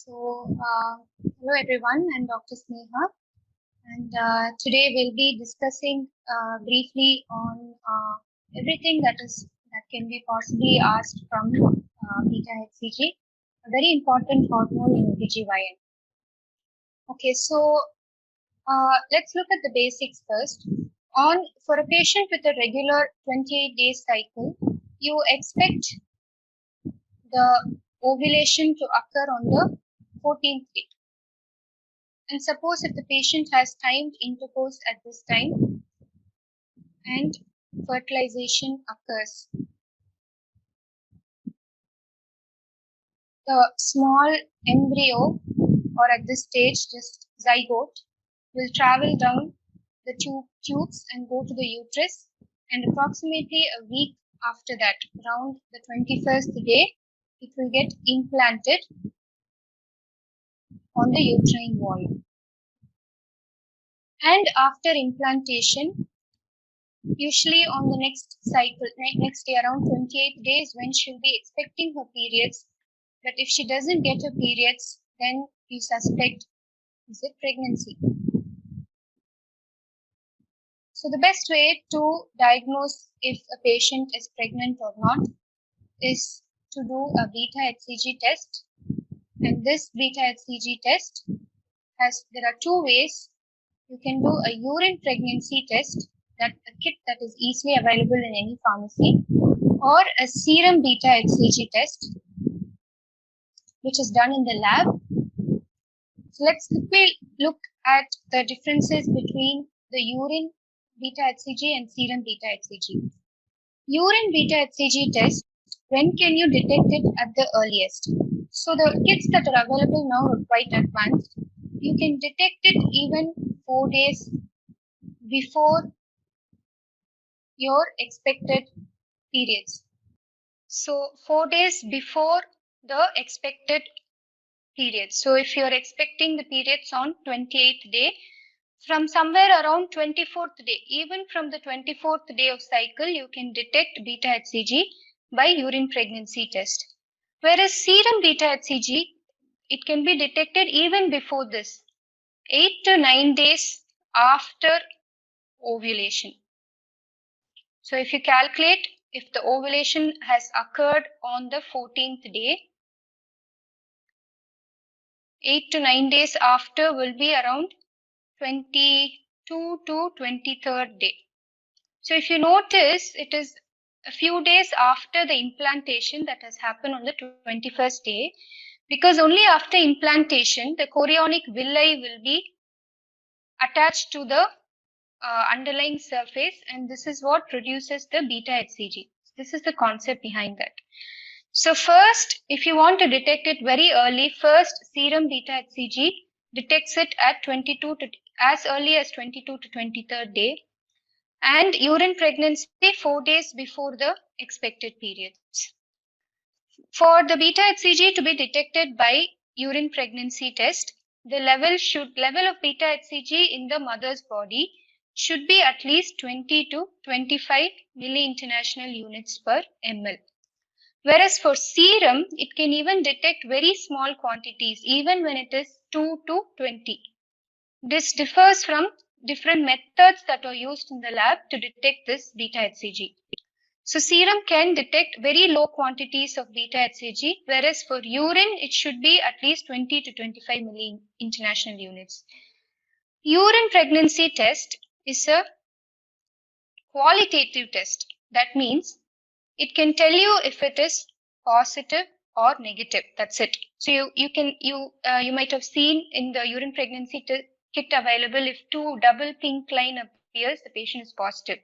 Hello everyone, I'm Dr. Sneha, and today we'll be discussing briefly on everything that can be possibly asked from beta HCG, a very important hormone in OBGYN. Okay, let's look at the basics first. For a patient with a regular 28-day cycle, you expect the ovulation to occur on the 14th day. And suppose if the patient has timed intercourse at this time and fertilization occurs, the small embryo, or at this stage just zygote, will travel down the tubes and go to the uterus, and approximately a week after that, around the 21st day, it will get implanted on the uterine wall. And after implantation, usually on the next cycle, next day, around 28 days, when she'll be expecting her periods. But if she doesn't get her periods, then you suspect, is it pregnancy? So the best way to diagnose if a patient is pregnant or not is to do a beta HCG test. And this beta HCG test there are two ways. You can do a urine pregnancy test, a kit that is easily available in any pharmacy, or a serum beta HCG test, which is done in the lab. So let's quickly look at the differences between the urine beta HCG and serum beta HCG. Urine beta HCG test, when can you detect it at the earliest? So the kits that are available now are quite advanced. You can detect it even 4 days before your expected periods. So 4 days before the expected period. So if you're expecting the periods on 28th day, from somewhere around 24th day, even from the 24th day of cycle, you can detect beta HCG by urine pregnancy test. Whereas serum beta HCG, it can be detected even before this, 8 to 9 days after ovulation. So if you calculate, if the ovulation has occurred on the 14th day, 8 to 9 days after will be around 22 to 23rd day. So if you notice, it is a few days after the implantation that has happened on the 21st day, because only after implantation the chorionic villi will be attached to the underlying surface, and this is what produces the beta HCG. This is the concept behind that. So first, if you want to detect it very early, first serum beta HCG detects it at as early as 22 to 23rd day, and urine pregnancy 4 days before the expected periods. For the beta HCG to be detected by urine pregnancy test, the level of beta HCG in the mother's body should be at least 20 to 25 milli-international units per ml. Whereas for serum, it can even detect very small quantities, even when it is 2 to 20. This differs from different methods that are used in the lab to detect this beta HCG. So serum can detect very low quantities of beta HCG, whereas for urine, it should be at least 20 to 25 milli-international units. Urine pregnancy test is a qualitative test. That means it can tell you if it is positive or negative. That's it. So you might have seen in the urine pregnancy kit available, if 2 double pink line appears, the patient is positive.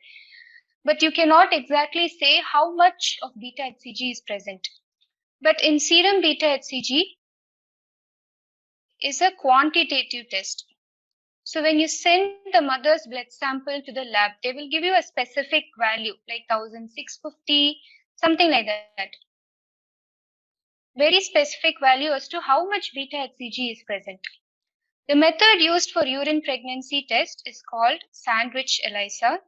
But you cannot exactly say how much of beta HCG is present. But in serum beta HCG is a quantitative test. So when you send the mother's blood sample to the lab, they will give you a specific value like 1650, something like that. Very specific value as to how much beta HCG is present. The method used for urine pregnancy test is called sandwich ELISA.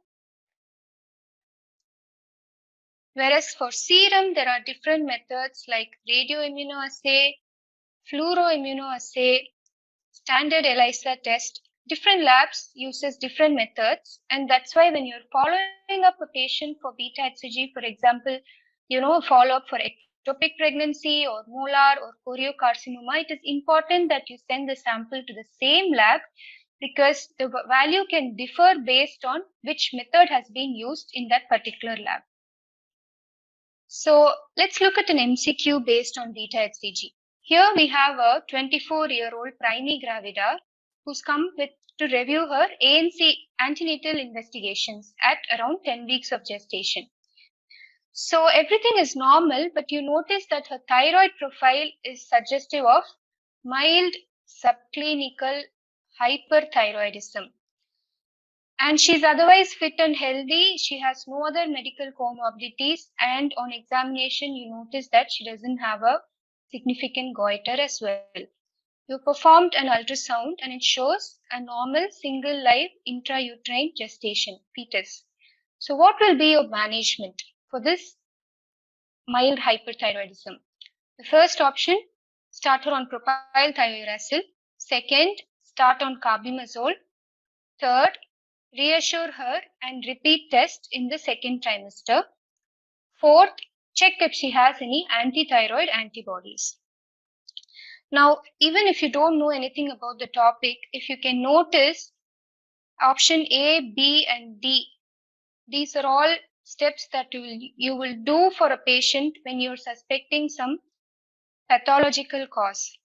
Whereas for serum, there are different methods like radioimmunoassay, fluoroimmunoassay, standard ELISA test. Different labs uses different methods, and that's why when you're following up a patient for beta HCG, for example, follow up for ectopic pregnancy or molar or choriocarcinoma, it is important that you send the sample to the same lab because the value can differ based on which method has been used in that particular lab. So let's look at an MCQ based on beta HCG. Here we have a 24-year-old Primie Gravida who's come to review her ANC antenatal investigations at around 10 weeks of gestation. So everything is normal, but you notice that her thyroid profile is suggestive of mild subclinical hyperthyroidism. And she's otherwise fit and healthy. She has no other medical comorbidities. And on examination, you notice that she doesn't have a significant goiter as well. You performed an ultrasound and it shows a normal single live intrauterine gestation fetus. So what will be your management for this mild hyperthyroidism? The first option, start her on propyl thiouracil. Second, start on carbimazole. Third, reassure her and repeat test in the second trimester. Fourth, check if she has any anti-thyroid antibodies. Now, even if you don't know anything about the topic, if you can notice option A, B, and D, these are all steps that you will do for a patient when you're suspecting some pathological cause.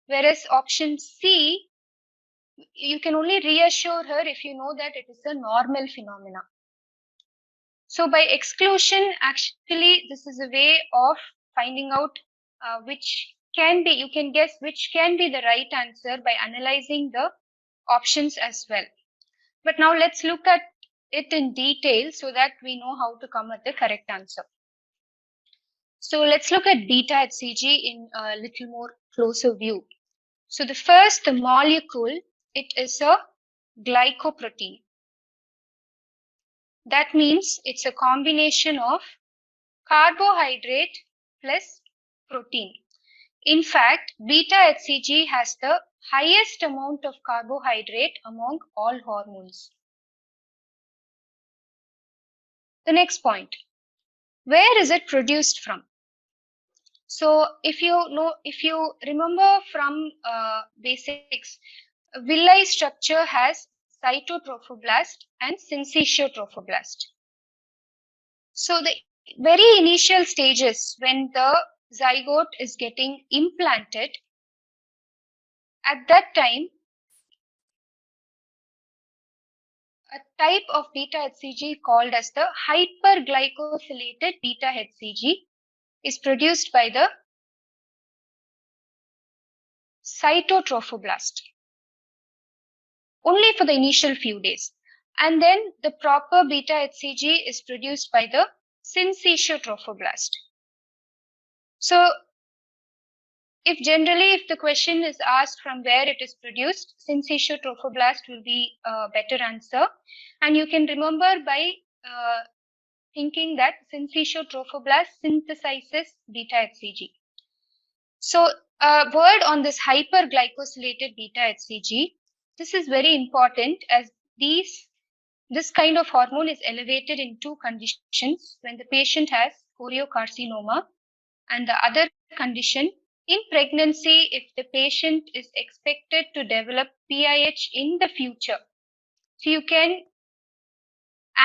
Whereas option C, you can only reassure her if you know that it is a normal phenomena. So by exclusion, actually, this is a way of finding out you can guess which can be the right answer by analyzing the options as well. But now let's look at it in detail so that we know how to come at the correct answer. So let's look at beta HCG in a little more closer view. So the molecule, it is a glycoprotein. That means it's a combination of carbohydrate plus protein. In fact, beta HCG has the highest amount of carbohydrate among all hormones. The next point, where is it produced from? So if you remember from basics, villi structure has cytotrophoblast and syncytiotrophoblast. So the very initial stages when the zygote is getting implanted, at that time, a type of beta HCG called as the hyperglycosylated beta HCG is produced by the cytotrophoblast only for the initial few days. And then the proper beta HCG is produced by the syncytiotrophoblast. So if the question is asked from where it is produced, syncytiotrophoblast will be a better answer. And you can remember by thinking that syncytiotrophoblast synthesizes beta HCG. So a word on this hyperglycosylated beta HCG. This is very important as this kind of hormone is elevated in two conditions when the patient has choriocarcinoma, and the other condition in pregnancy if the patient is expected to develop PIH in the future. So you can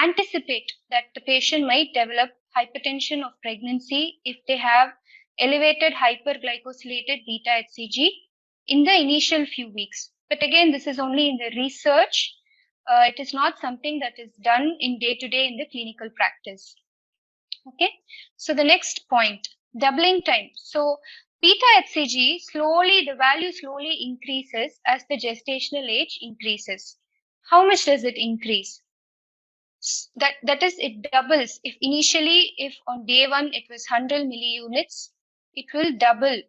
anticipate that the patient might develop hypertension of pregnancy if they have elevated hyperglycosylated beta HCG in the initial few weeks. But again, this is only in the research. It is not something that is done in day-to-day in the clinical practice. Okay, so the next point, doubling time. So beta HCG the value slowly increases as the gestational age increases. How much does it increase? That is, it doubles. If on day 1 it was 100 milliunits, it will double,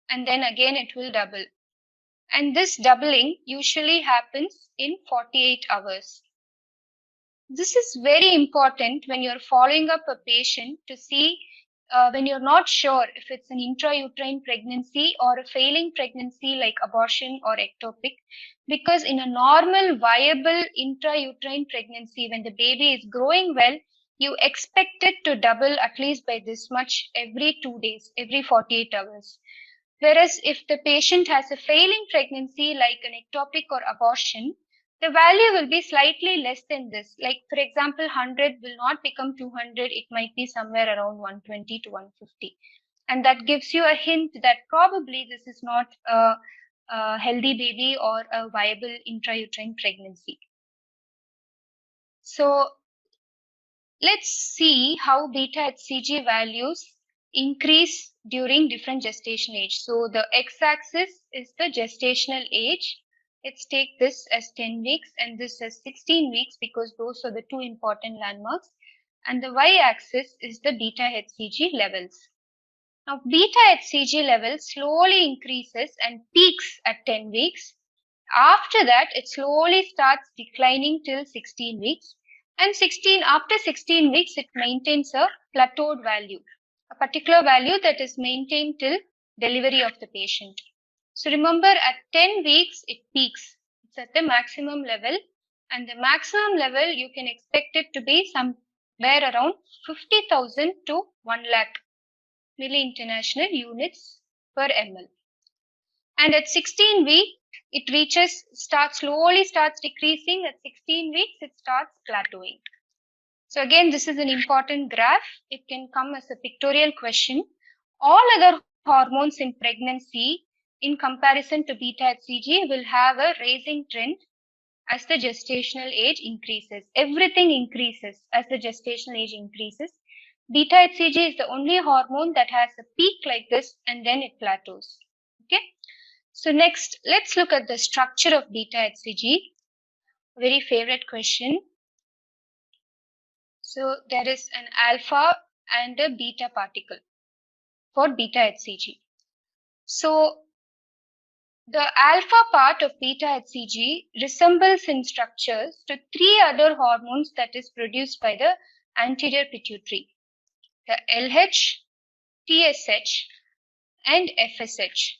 and then again it will double. And this doubling usually happens in 48 hours. This is very important when you're following up a patient to see when you're not sure if it's an intrauterine pregnancy or a failing pregnancy like abortion or ectopic, because in a normal viable intrauterine pregnancy, when the baby is growing well, you expect it to double at least by this much every 2 days, every 48 hours. Whereas if the patient has a failing pregnancy like an ectopic or abortion, the value will be slightly less than this. Like for example, 100 will not become 200, it might be somewhere around 120 to 150. And that gives you a hint that probably this is not a healthy baby or a viable intrauterine pregnancy. So let's see how beta HCG values increase during different gestation age. So the x-axis is the gestational age. Let's take this as 10 weeks and this as 16 weeks because those are the two important landmarks. And the y-axis is the beta HCG levels. Now beta HCG level slowly increases and peaks at 10 weeks. After that, it slowly starts declining till 16 weeks. And after 16 weeks, it maintains a plateaued value, a particular value that is maintained till delivery of the patient. So remember, at 10 weeks, it peaks. It's at the maximum level. And the maximum level, you can expect it to be somewhere around 50,000 to 1 lakh milli-international units per ml. And at 16 weeks, it slowly starts decreasing. At 16 weeks, it starts plateauing. So again, this is an important graph. It can come as a pictorial question. All other hormones in pregnancy in comparison to beta HCG will have a rising trend as the gestational age increases. Everything increases as the gestational age increases. Beta HCG is the only hormone that has a peak like this and then it plateaus. Okay. So next, let's look at the structure of beta HCG. Very favorite question. So there is an alpha and a beta particle for beta HCG. So the alpha part of beta HCG resembles in structures to three other hormones that is produced by the anterior pituitary, the LH, TSH, and FSH.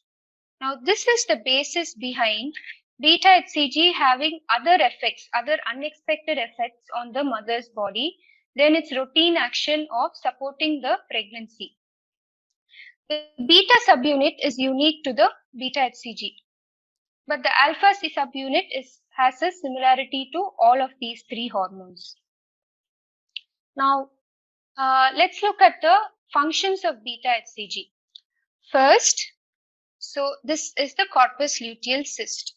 Now this is the basis behind beta HCG having other effects, other unexpected effects on the mother's body than its routine action of supporting the pregnancy. The beta subunit is unique to the beta HCG, but the alpha subunit has a similarity to all of these three hormones. Now, let's look at the functions of beta HCG. First, so this is the corpus luteal cyst.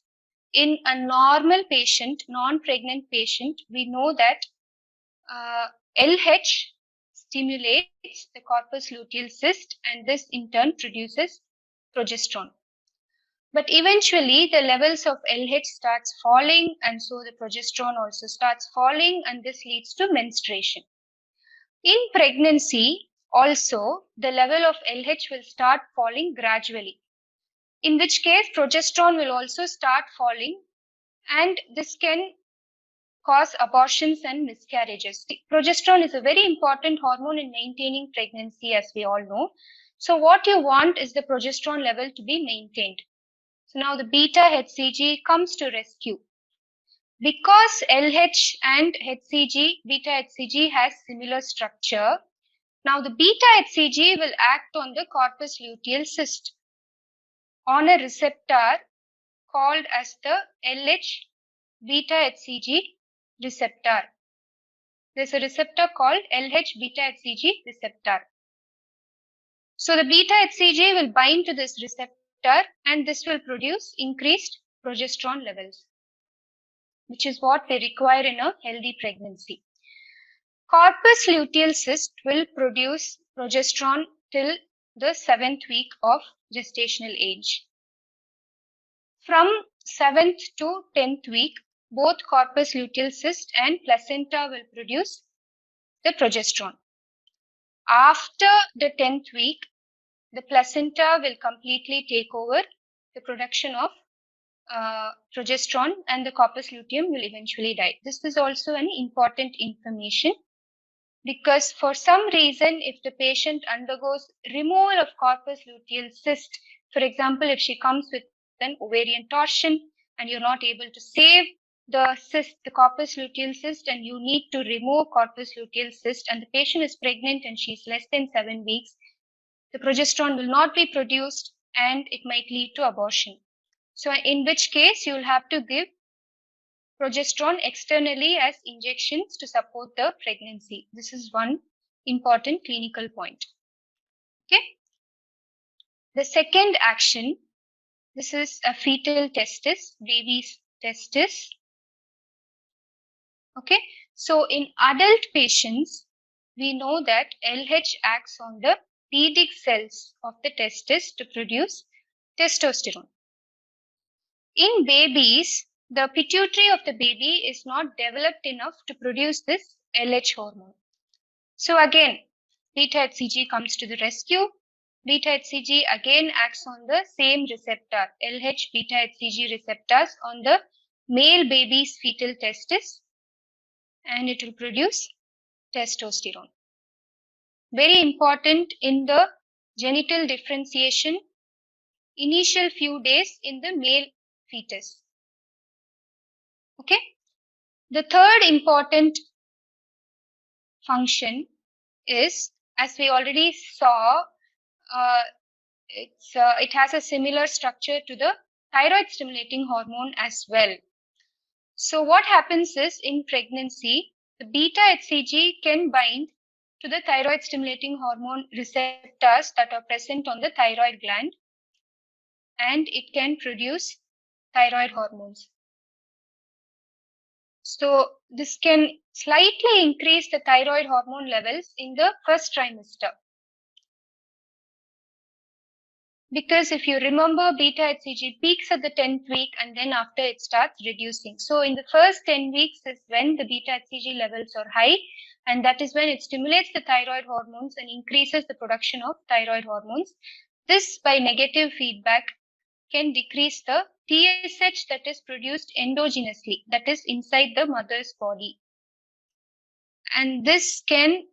In a normal patient, non-pregnant patient, we know that LH stimulates the corpus luteal cyst and this in turn produces progesterone. But eventually the levels of LH starts falling and so the progesterone also starts falling and this leads to menstruation. In pregnancy also the level of LH will start falling gradually, in which case progesterone will also start falling and this can cause abortions and miscarriages. Progesterone is a very important hormone in maintaining pregnancy, as we all know. So what you want is the progesterone level to be maintained. So now the beta HCG comes to rescue. Because LH and HCG, beta HCG has similar structure, now the beta HCG will act on the corpus luteal cyst on a receptor called as the LH beta HCG receptor. There's a receptor called LH beta HCG receptor. So the beta HCG will bind to this receptor and this will produce increased progesterone levels, which is what they require in a healthy pregnancy. Corpus luteal cyst will produce progesterone till the 7th week of gestational age. From 7th to 10th week, both corpus luteal cyst and placenta will produce the progesterone. After the 10th week, the placenta will completely take over the production of progesterone and the corpus luteum will eventually die. This is also an important information because for some reason, if the patient undergoes removal of corpus luteal cyst, for example, if she comes with an ovarian torsion and you're not able to save the cyst, the corpus luteal cyst, and you need to remove corpus luteal cyst, and the patient is pregnant and she's less than 7 weeks, the progesterone will not be produced and it might lead to abortion. So in which case you'll have to give progesterone externally as injections to support the pregnancy. This is one important clinical point. Okay. The second action, this is a fetal testis, baby's testis. Okay. So in adult patients, we know that LH acts on the Leydig cells of the testis to produce testosterone. In babies, the pituitary of the baby is not developed enough to produce this LH hormone. So again, beta-HCG comes to the rescue. Beta-HCG again acts on the same receptor, LH beta-HCG receptors on the male baby's fetal testis, and it will produce testosterone. Very important in the genital differentiation, initial few days in the male fetus. Okay. The third important function is, as we already saw, it has a similar structure to the thyroid stimulating hormone as well. So what happens is, in pregnancy, the beta-HCG can bind to the thyroid stimulating hormone receptors that are present on the thyroid gland, and it can produce thyroid hormones. So this can slightly increase the thyroid hormone levels in the first trimester. Because if you remember, beta-HCG peaks at the 10th week and then after it starts reducing. So in the first 10 weeks is when the beta-HCG levels are high, and that is when it stimulates the thyroid hormones and increases the production of thyroid hormones. This, by negative feedback, can decrease the TSH that is produced endogenously, that is inside the mother's body. And this can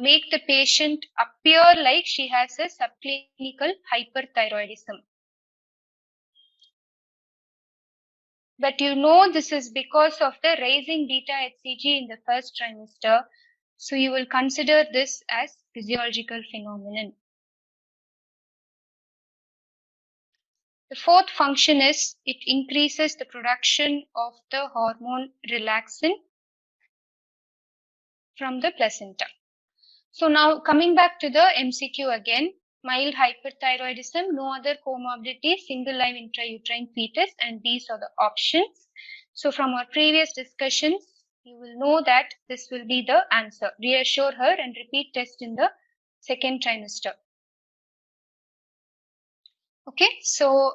make the patient appear like she has a subclinical hyperthyroidism. But you know this is because of the rising beta-HCG in the first trimester. So you will consider this as physiological phenomenon. The fourth function is it increases the production of the hormone relaxin from the placenta. So now coming back to the MCQ again, mild hyperthyroidism, no other comorbidity, single live intrauterine fetus, and these are the options. So from our previous discussions, you will know that this will be the answer. Reassure her and repeat test in the second trimester. Okay, so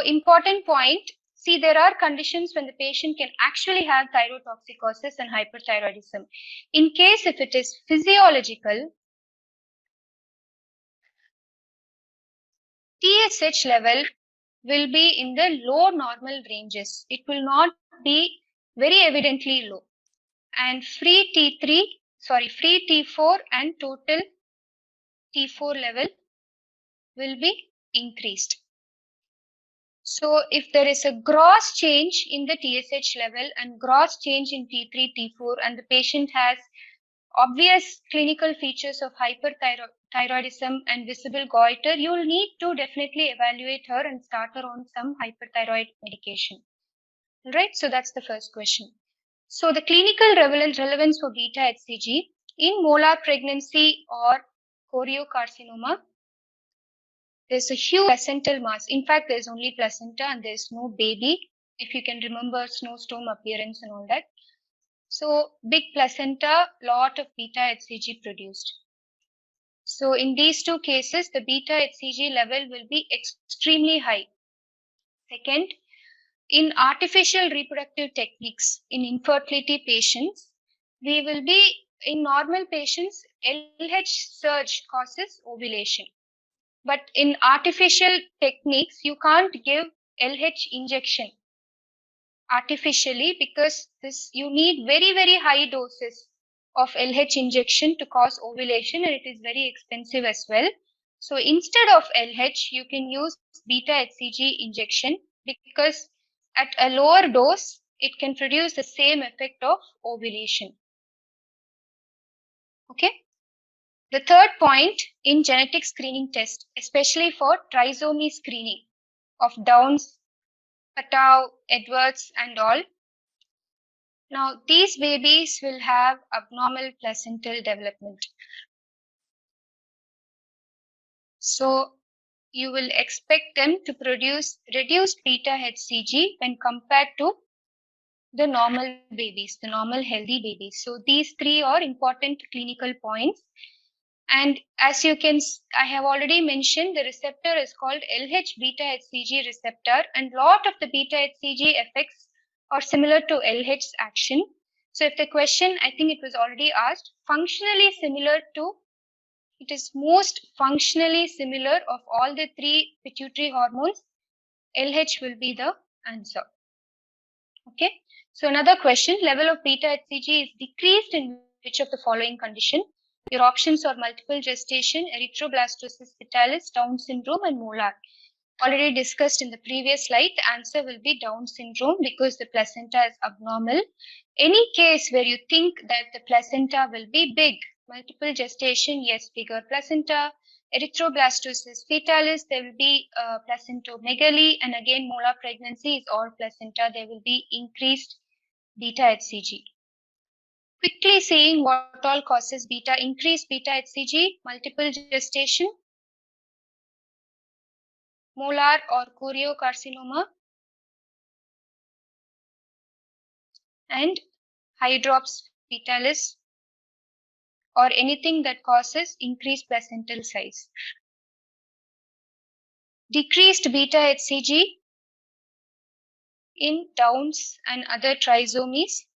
important point. See, there are conditions when the patient can actually have thyrotoxicosis and hyperthyroidism. In case if it is physiological, TSH level will be in the low normal ranges. It will not be very evidently low. And free T4 and total T4 level will be increased. So if there is a gross change in the TSH level and gross change in T3, T4, and the patient has obvious clinical features of hyperthyroidism and visible goiter, you will need to definitely evaluate her and start her on some hyperthyroid medication. Right? So that's the first question. So the clinical relevance for beta-HCG in molar pregnancy or choriocarcinoma, there's a huge placental mass. In fact, there's only placenta and there's no baby. If you can remember snowstorm appearance and all that. So big placenta, lot of beta-HCG produced. So in these two cases, the beta-HCG level will be extremely high. Second, in artificial reproductive techniques in infertility patients, we will be in normal patients, LH surge causes ovulation. But in artificial techniques, you can't give LH injection. artificially, because you need very high doses of LH injection to cause ovulation, and it is very expensive as well. So instead of LH, you can use beta HCG injection, because at a lower dose, it can produce the same effect of ovulation. Okay. The third point in genetic screening test, especially for trisomy screening of Downs, Patau, Edwards and all. Now, these babies will have abnormal placental development. So, you will expect them to produce reduced beta HCG when compared to the normal babies, the normal healthy babies. So, these three are important clinical points. And as you can, I have already mentioned, the receptor is called LH beta HCG receptor, and lot of the beta HCG effects are similar to LH action. So if the question, I think it was already asked, functionally similar to, it is most functionally similar of all the three pituitary hormones, LH will be the answer. Okay. So another question, level of beta HCG is decreased in which of the following condition? Your options are multiple gestation, erythroblastosis fetalis, Down syndrome and molar. Already discussed in the previous slide, the answer will be Down syndrome because the placenta is abnormal. Any case where you think that the placenta will be big, multiple gestation, yes, bigger placenta. Erythroblastosis fetalis, there will be placentomegaly, and again molar pregnancy is all placenta, there will be increased beta HCG. Quickly saying what all causes increased beta HCG, multiple gestation, molar or choriocarcinoma, and hydrops fetalis, or anything that causes increased placental size. Decreased beta HCG in Downs and other trisomies.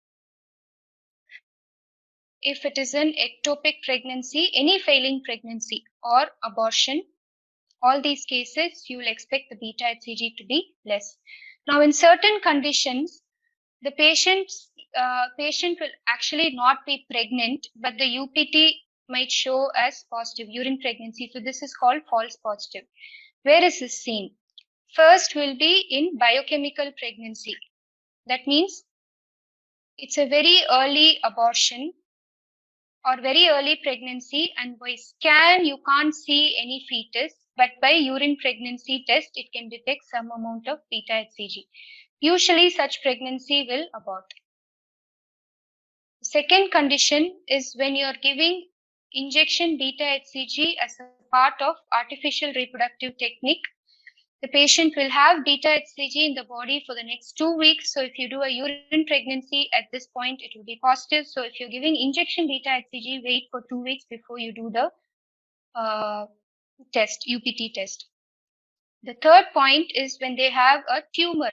If it is an ectopic pregnancy, any failing pregnancy or abortion, all these cases, you will expect the beta HCG to be less. Now, in certain conditions, the patient will actually not be pregnant, but the UPT might show as positive, urine pregnancy. So this is called false positive. Where is this seen? First will be in biochemical pregnancy. That means it's a very early abortion or very early pregnancy, and by scan you can't see any fetus, but by urine pregnancy test it can detect some amount of beta HCG. Usually such pregnancy will abort. Second condition is when you are giving injection beta HCG as a part of artificial reproductive technique. The patient will have beta HCG in the body for the next 2 weeks. So if you do a urine pregnancy at this point, it will be positive. So if you're giving injection beta HCG, wait for 2 weeks before you do the test, UPT test. The third point is when they have a tumor,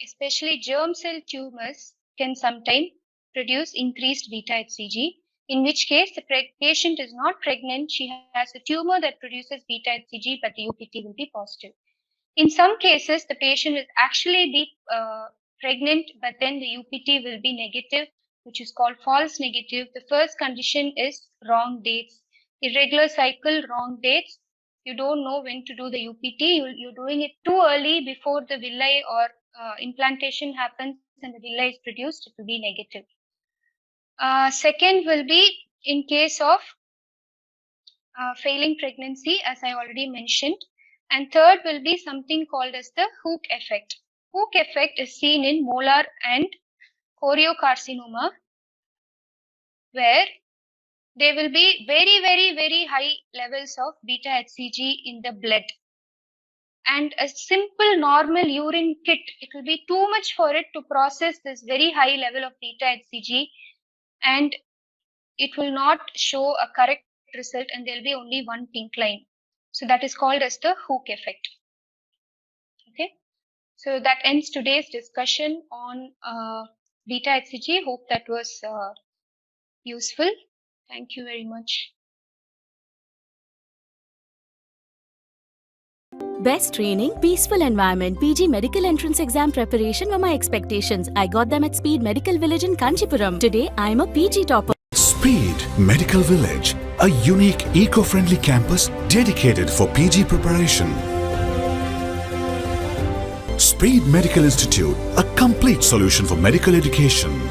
especially germ cell tumors can sometimes produce increased beta HCG, in which case the patient is not pregnant, she has a tumor that produces beta HCG, but the UPT will be positive. In some cases, the patient will actually be pregnant, but then the UPT will be negative, which is called false negative. The first condition is wrong dates, irregular cycle, wrong dates. You don't know when to do the UPT. You're doing it too early before the villi or implantation happens and the villi is produced, it will be negative. Second will be in case of failing pregnancy, as I already mentioned. And third will be something called as the hook effect. Hook effect is seen in molar and choriocarcinoma, where there will be very high levels of beta HCG in the blood. And a simple normal urine kit, it will be too much for it to process this very high level of beta HCG, and it will not show a correct result, and there will be only one pink line. So that is called as the hook effect. Okay. So that ends today's discussion on beta HCG. Hope that was useful. Thank you very much. Best training, peaceful environment, PG medical entrance exam preparation were my expectations. I got them at Speed Medical Village in Kanchipuram. Today, I am a PG topper. Speed Medical Village, a unique eco-friendly campus dedicated for PG preparation. Speed Medical Institute, a complete solution for medical education.